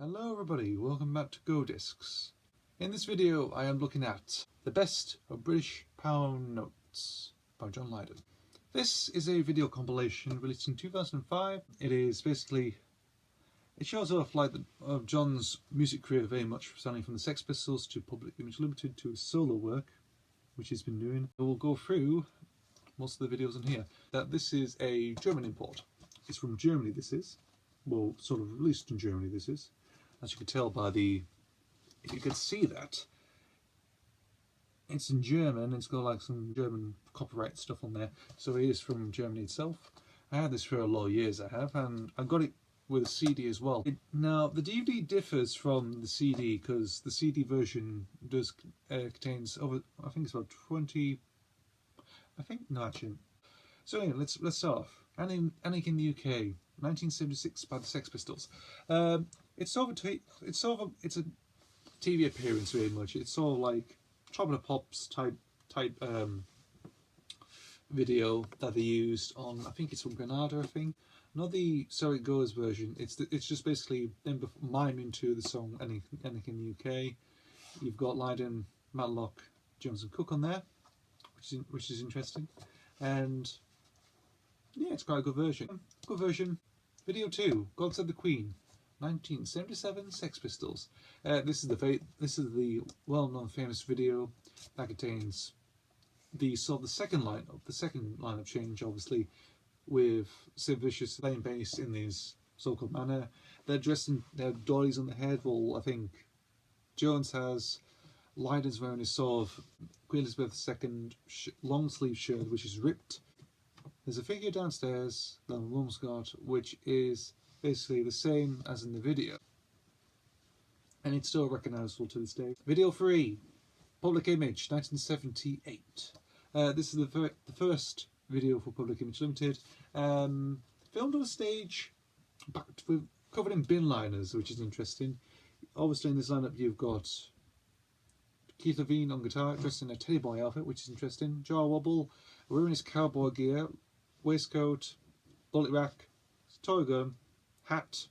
Hello everybody, welcome back to Go Discs. In this video I am looking at the best of British pound notes by John Lydon. This is a video compilation released in 2005. It shows off of John's music career very much, starting from the Sex Pistols to Public Image Limited to his solo work, which he's been doing. We'll go through most of the videos in here. This is a German import. It's from Germany, this is. Well, sort of released in Germany, this is. As you can tell by if you could see that, it's in German, it's got like some German copyright stuff on there, so it is from Germany itself. I had this for a lot of years, and I got it with a CD as well. Now, the DVD differs from the CD, because the CD version contains over, I think it's about 20, no actually. So anyway, let's start off. Anarchy in the UK, 1976 by the Sex Pistols. It's a TV appearance very much. It's sort of like Top of the Pops type video that they used on, I think it's from Granada, I think. Not the So It Goes version. It's just basically them miming to the song Anarchy in the UK. You've got Lydon, Matlock, Jones and Cook on there, which is interesting, and yeah, it's quite a good version. Good version. Video 2, God Save the Queen, 1977, Sex Pistols. This is the well-known famous video that contains the second lineup change, obviously, with Sid Vicious playing bass in this so-called manner. They're dressed in their dollies on the head. Well, I think Jones has. Lydon's wearing his sort of Queen Elizabeth II long sleeve shirt, which is ripped. There's a figure downstairs that my mum's got, which is basically the same as in the video, and it's still recognisable to this day. Video 3, Public Image, 1978. This is the first video for Public Image Limited. Filmed on a stage, covered in bin liners, which is interesting. Obviously in this lineup you've got Keith Levine on guitar, dressed in a teddy boy outfit, which is interesting. Jar Wobble, wearing his cowboy gear, waistcoat, bullet rack, toy gun, hat,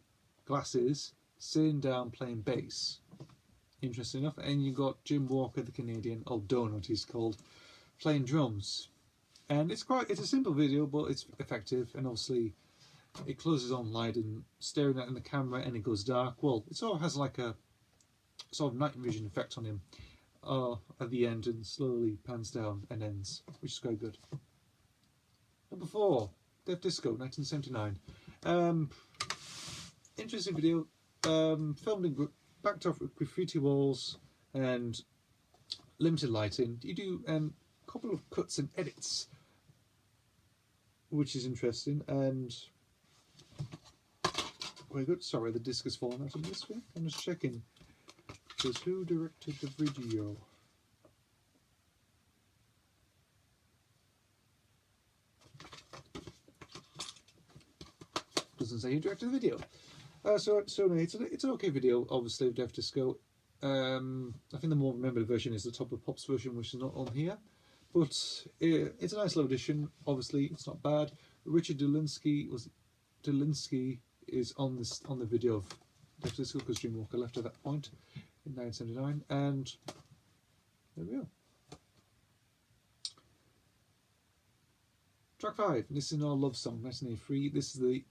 glasses, sitting down playing bass. Interesting enough. And you got Jim Walker, the Canadian, or Donut he's called, playing drums. And it's a simple video, but it's effective. And obviously, it closes on Lydon staring at in the camera, and it goes dark. Well, it sort of has like a sort of night vision effect on him at the end, and slowly pans down and ends, which is quite good. Number 4, Death Disco, 1979. Interesting video, filmed in backed off with graffiti walls and limited lighting. You do a couple of cuts and edits, which is interesting and very good. Sorry, the disc has fallen out of this one. I'm just checking. Because who directed the video? Doesn't say who directed the video. So it's an okay video, obviously, of Death Disco. I think the more remembered version is the Top of Pops version, which is not on here. But it's a nice little addition. Obviously, it's not bad. Richard Dolinsky is on the video of Death Disco, because Jim Walker left at that point in 1979, and there we go. Track 5, This Is Our Love Song, 1983. This is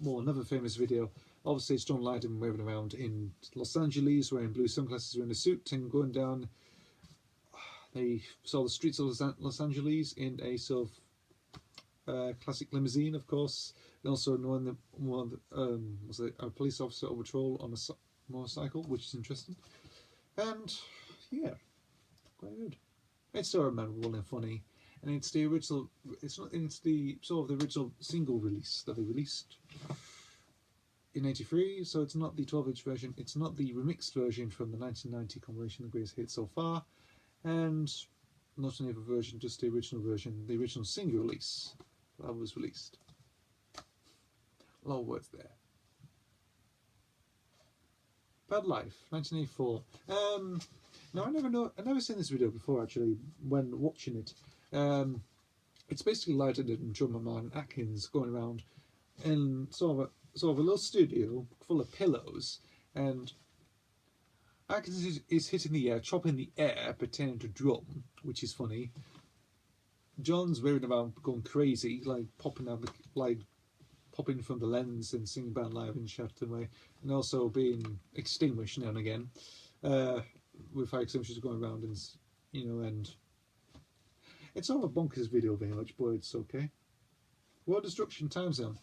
another famous video. Obviously, it's John Lydon waving around in Los Angeles, wearing blue sunglasses, wearing a suit, and going down the streets of Los Angeles in a sort of classic limousine, of course. And also knowing a police officer on patrol on a motorcycle, which is interesting. And yeah, quite good. It's so memorable and funny. And it's the original. It's the sort of the original single release that they released in '83. So it's not the 12-inch version. It's not the remixed version from the 1990 compilation, The Greatest Hits So Far, and not any other version, just the original version, the original single release that was released. A lot of words there. Bad Life, 1984. Now I've never seen this video before actually. When watching it. It's basically Lydon and drummer man Atkins going around in sort of a little studio full of pillows, and Atkins is hitting the air, chopping the air, pretending to drum, which is funny. John's wearing around, going crazy, like popping from the lens and singing band live in shouting away, and also being extinguished now and again, with fire extinguishers going around, and and it's sort of a bonkers video very much, but it's okay. World Destruction Time Zone.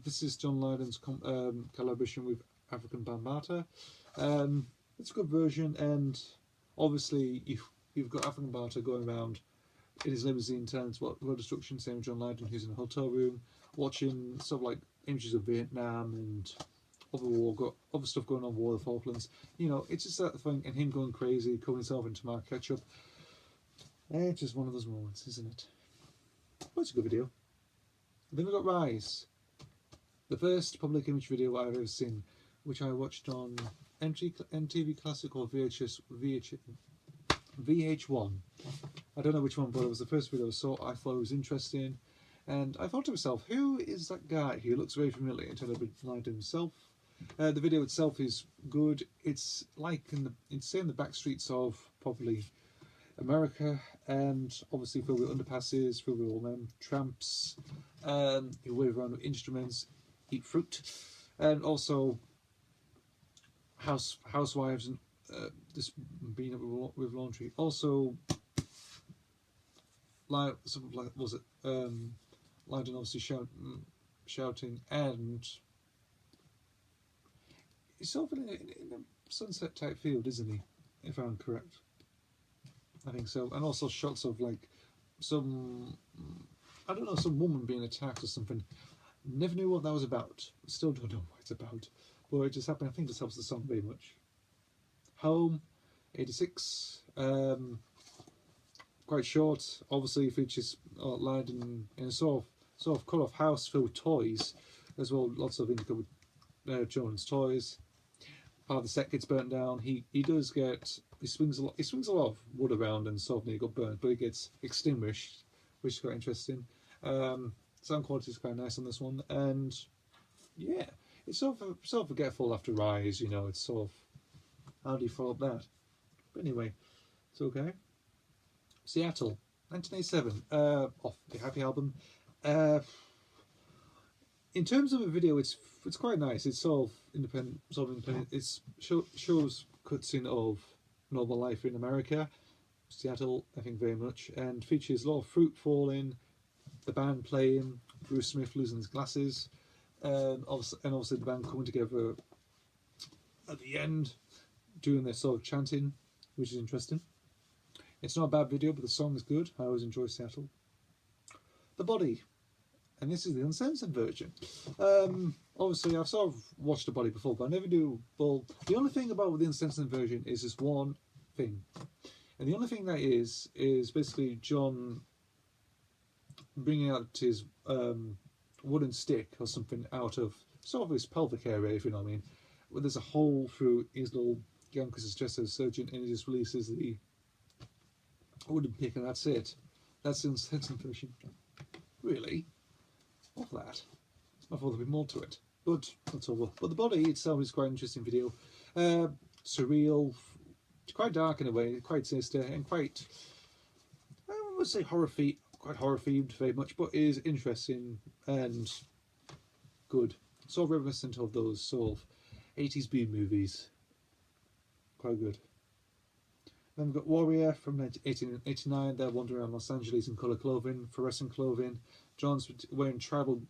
This is John Lydon's collaboration with African Bambaataa. It's a good version, and obviously you've got African Bambaataa going around in his limousine, telling World Destruction, same with John Lydon, who's in a hotel room watching sort of like images of Vietnam and other stuff going on, War of the Falklands. It's just that thing, and him going crazy, calling himself into mark ketchup. It's just one of those moments, isn't it? But it's a good video. Then we've got Rise, the first public image video I've ever seen, which I watched on MTV Classic or VH1. I don't know which one, but it was the first video I saw. I thought it was interesting, and I thought to myself, who is that guy? He looks very familiar until I replied to himself. The video itself is good. It's like it's in the back streets of probably America, and obviously filled with underpasses, filled with all them tramps, who wave around with instruments, eat fruit, and also housewives and just being up with laundry. Also, like was it Lydon obviously shouting, and he's sort of in a sunset type field, isn't he? If I'm correct. I think so. And also shots of like some woman being attacked or something. Never knew what that was about. Still don't know what it's about. But it just happened. I think this helps the song very much. Home, 86. Quite short. Obviously features Lydon in a sort of cut-off house filled with toys as well. Lots of indica with children's toys. Part of the set gets burnt down. He swings a lot of wood around, and sort of nearly got burnt, but it gets extinguished, which is quite interesting. Sound quality is quite nice on this one, and yeah, it's sort of forgetful after Rise. It's sort of, how do you follow up that? But anyway, it's okay. Seattle, 1987, off the Happy album. In terms of a video, it's quite nice. It's sort of independent. It shows cutscene of normal life in America, Seattle, I think very much, and features a lot of fruit falling, the band playing, Bruce Smith losing his glasses, and obviously the band coming together at the end, doing their sort of chanting, which is interesting. It's not a bad video, but the song is good. I always enjoy Seattle. The Body. And this is the uncensored version. Obviously, I've sort of watched The Body before, but I never do. Well, the only thing about the uncensored version is this one thing. And the only thing that is basically John bringing out his wooden stick or something out of sort of his pelvic area, if you know what I mean. Where there's a hole through his little gown because he's dressed as a surgeon, and he just releases the wooden pick, and that's it. That's the uncensored version. Really? Of that. I thought there'd be more to it, but that's over. But The Body itself is quite an interesting video. Surreal, quite dark in a way, quite sinister, and quite, I would say quite horror themed very much, but is interesting and good. Sort of reminiscent of those sort of 80s B movies. Quite good. Then we've got Warrior from 1889. They're wandering around Los Angeles in colour clothing, fluorescent clothing. John's wearing tribal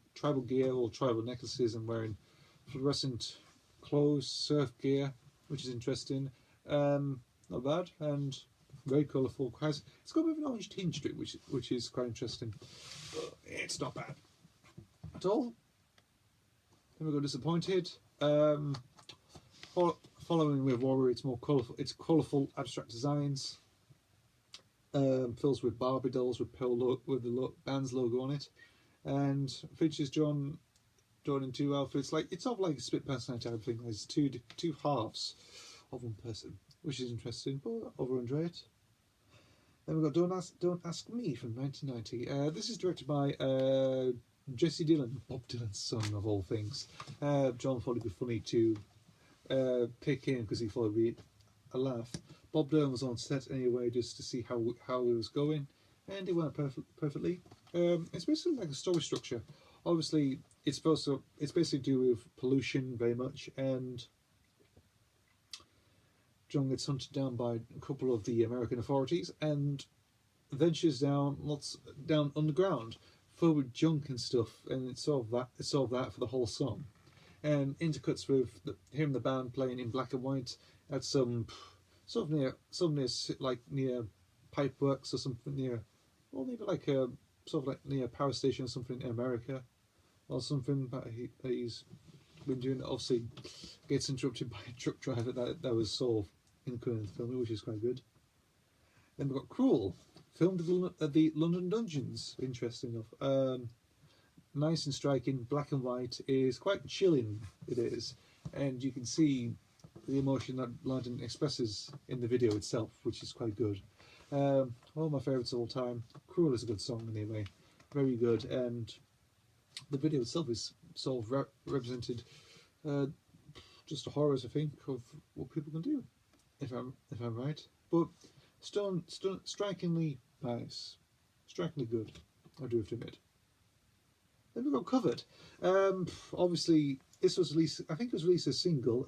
gear or tribal necklaces and wearing fluorescent clothes, surf gear, which is interesting. Not bad, and very colourful. It's got a bit of an orange tinge to it, which is quite interesting. But it's not bad at all. Then we got Disappointed. Following with Warrior, it's more colourful. It's colourful abstract designs. Fills with Barbie dolls with the band's logo on it, and features John in two outfits. It's sort of like a split personality type thing. There's two halves of one person, which is interesting, but over enjoy it. Then we've got Don't Ask Me from 1990. This is directed by Jesse Dillon, Bob Dylan's son of all things. John thought it'd be funny to pick him because he thought it'd be a laugh. Bob Dylan was on set anyway just to see how it was going, and it went perfectly. It's basically like a story structure. Obviously, it's basically to do with pollution very much, and John gets hunted down by a couple of the American authorities and ventures down underground, filled with junk and stuff, and it's sort of that for the whole song. And intercuts with him and the band playing in black and white at some near pipeworks or something near, or maybe like a sort of like near a power station or something in America, or something that he's been doing. Obviously, gets interrupted by a truck driver that was sort of in the film, which is quite good. Then we've got Cruel, filmed at the London Dungeons. Interesting enough. Nice and striking, black and white. It is quite chilling, it is, and you can see the emotion that Lydon expresses in the video itself, which is quite good. One of my favourites of all time. Cruel is a good song anyway, very good, and the video itself is sort of represented just the horrors, I think, of what people can do, if I'm right. But strikingly nice, strikingly good, I do have to admit. Then we got Covered. Obviously, this was released. I think it was released as a single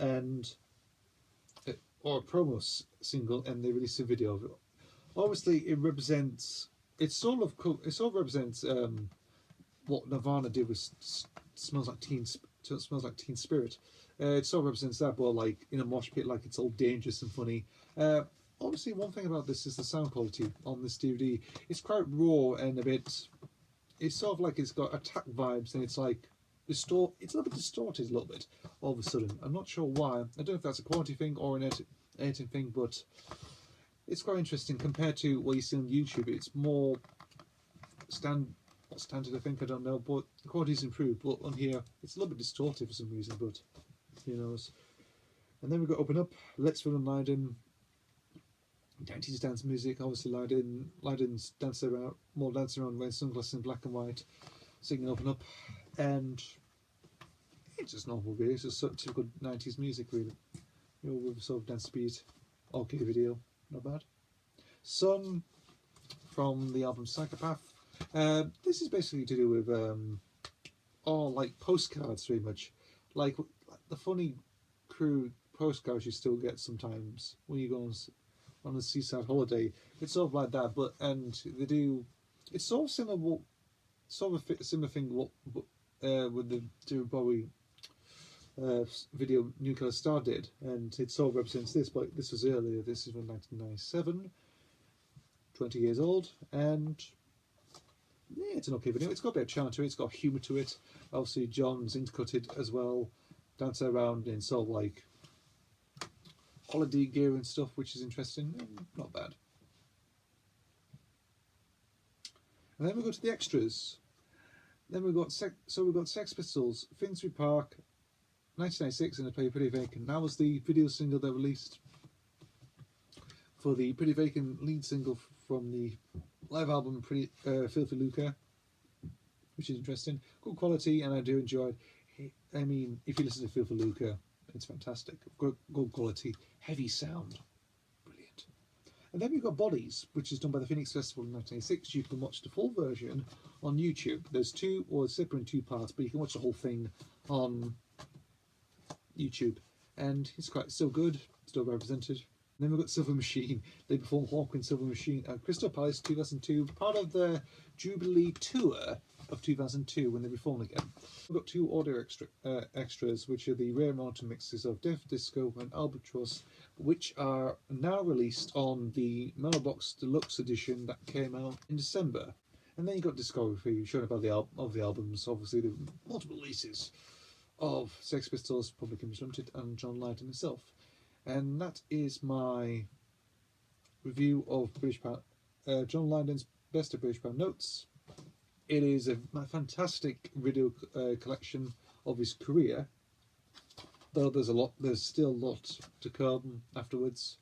or a promo single, and they released a video of it. Obviously, it represents. It sort of represents what Nirvana did with Smells Like Teen Spirit. It sort of represents that, but like in a mosh pit, like it's all dangerous and funny. Obviously, one thing about this is the sound quality on this DVD. It's quite raw and a bit. It's sort of like it's got Attack vibes, and it's like it's a little bit distorted a little bit all of a sudden. I'm not sure why. I don't know if that's a quality thing or an editing thing, but it's quite interesting compared to what you see on YouTube. It's more not standard, I think, I don't know, but the quality's improved. But on here, it's a little bit distorted for some reason, but who knows. And then we've got Open Up, Leftfield and Lydon. 90s dance music, obviously Lydon's dancing around wearing sunglasses in black and white, singing Open Up, and it's just normal really, it's just sort of typical 90s music really, you know, with sort of dance beat, okay video, not bad. Sun, from the album Psychopath. This is basically to do with all like postcards very much, like the funny crew postcards you still get sometimes when you go on a seaside holiday. It's sort of like that, but they do. It's sort of similar, similar thing with the David Bowie video New Colour Star did, and it sort of represents this. But this was earlier. This is from 1997, 20 years old, and yeah, it's an okay video. It's got a bit of charm to it. It's got humour to it. Obviously, John's intercutted as well, dancing around in sort of like holiday gear and stuff, which is interesting. Not bad. And then we go to the extras. Then we've got Sex Pistols, Finsbury Park, 1996, and they play Pretty Vacant. That was the video single they released for the Pretty Vacant lead single from the live album Filthy Lucre, which is interesting. Good quality, and I do enjoy it. I mean, if you listen to Filthy Lucre, it's fantastic. Good quality, heavy sound, brilliant. And then we've got Bodies, which is done by the Phoenix Festival in 1986. You can watch the full version on YouTube. There's separate in two parts, but you can watch the whole thing on YouTube, and it's quite still good, still represented. And then we've got Silver Machine. They perform Hawk in Silver Machine at Crystal Palace 2002, part of the Jubilee tour of 2002 when they performed again. We've got two audio extras, which are the rare mountain mixes of Death Disco and Albatross, which are now released on the Melbox Deluxe edition that came out in December. And then you've got discography showing about the albums, obviously the multiple releases of Sex Pistols, Public Image Limited, and John Lydon himself. And that is my review of John Lydon's Best of British Band Notes. It is a fantastic video collection of his career, though there's still a lot to come afterwards.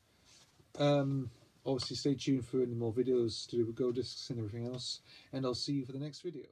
Obviously stay tuned for any more videos to do with Go Discs and everything else, and I'll see you for the next video.